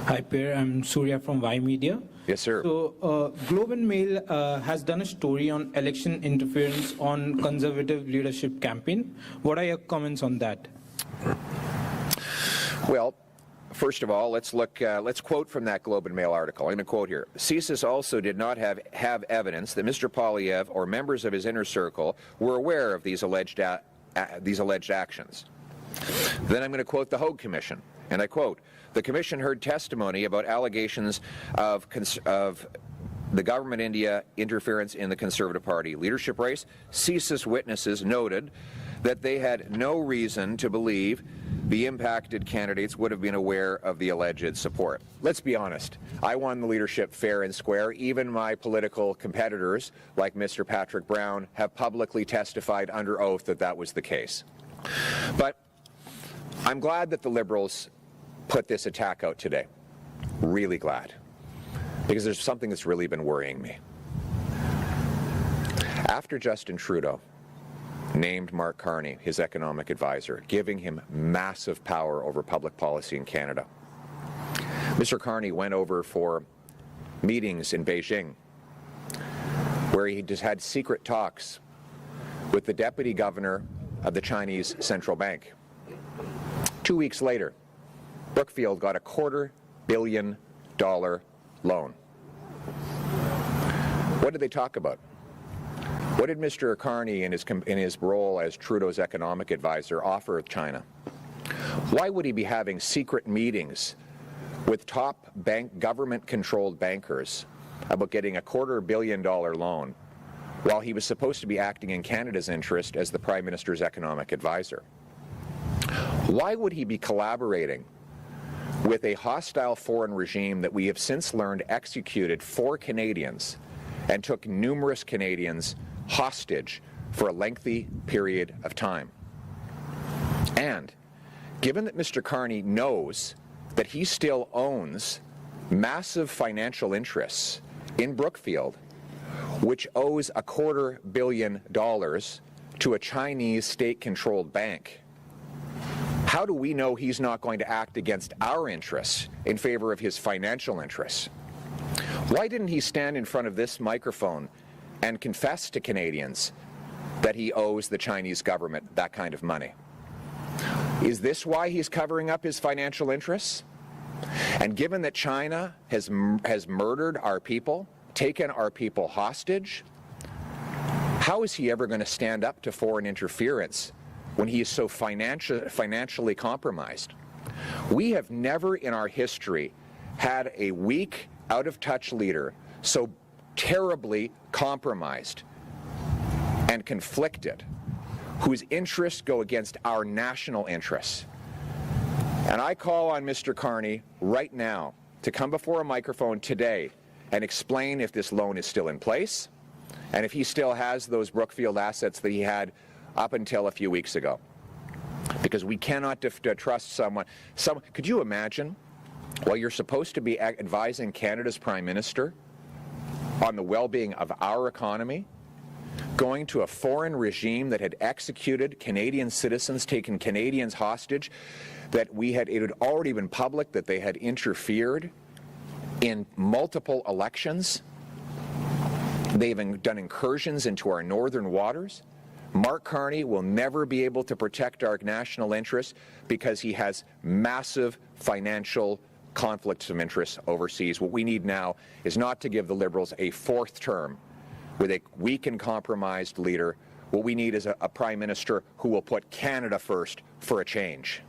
Hi, Pierre. I'm Surya from Y Media. Yes, sir. So, Globe and Mail has done a story on election interference on Conservative leadership campaign. What are your comments on that? Well, first of all, let's quote from that Globe and Mail article. I'm going to quote here. CSIS also did not have evidence that Mr. Poilievre or members of his inner circle were aware of these alleged actions. Then I'm going to quote the Hogue Commission, and I quote, "The Commission heard testimony about allegations of the government India interference in the Conservative Party leadership race. CSIS witnesses noted that they had no reason to believe the impacted candidates would have been aware of the alleged support." Let's be honest. I won the leadership fair and square. Even my political competitors, like Mr. Patrick Brown, have publicly testified under oath that that was the case. But I'm glad that the Liberals put this attack out today. Really glad. Because there's something that's really been worrying me. After Justin Trudeau named Mark Carney his economic advisor, giving him massive power over public policy in Canada, Mr. Carney went over for meetings in Beijing where he just had secret talks with the deputy governor of the Chinese Central Bank. 2 weeks later, Brookfield got a $250 million loan. What did they talk about? What did Mr. Carney in his role as Trudeau's economic advisor offer China? Why would he be having secret meetings with top government-controlled bankers about getting a $250 million loan while he was supposed to be acting in Canada's interest as the Prime Minister's economic advisor? Why would he be collaborating with a hostile foreign regime that we have since learned executed 4 Canadians and took numerous Canadians hostage for a lengthy period of time? And given that Mr. Carney knows that he still owns massive financial interests in Brookfield, which owes a $250 million to a Chinese state-controlled bank, how do we know he's not going to act against our interests in favor of his financial interests? Why didn't he stand in front of this microphone and confess to Canadians that he owes the Chinese government that kind of money? Is this why he's covering up his financial interests? And given that China has murdered our people, taken our people hostage, how is he ever going to stand up to foreign interference when he is so financially compromised? We have never in our history had a weak, out-of-touch leader so terribly compromised and conflicted, whose interests go against our national interests. And I call on Mr. Carney right now to come before a microphone today and explain if this loan is still in place and if he still has those Brookfield assets that he had up until a few weeks ago. Because we cannot trust someone. Could you imagine, while you're supposed to be advising Canada's Prime Minister on the well-being of our economy, going to a foreign regime that had executed Canadian citizens, taken Canadians hostage, that it had already been public that they had interfered in multiple elections? They've done incursions into our northern waters. Mark Carney will never be able to protect our national interests because he has massive financial conflicts of interest overseas. What we need now is not to give the Liberals a 4th term with a weak and compromised leader. What we need is a Prime Minister who will put Canada first for a change.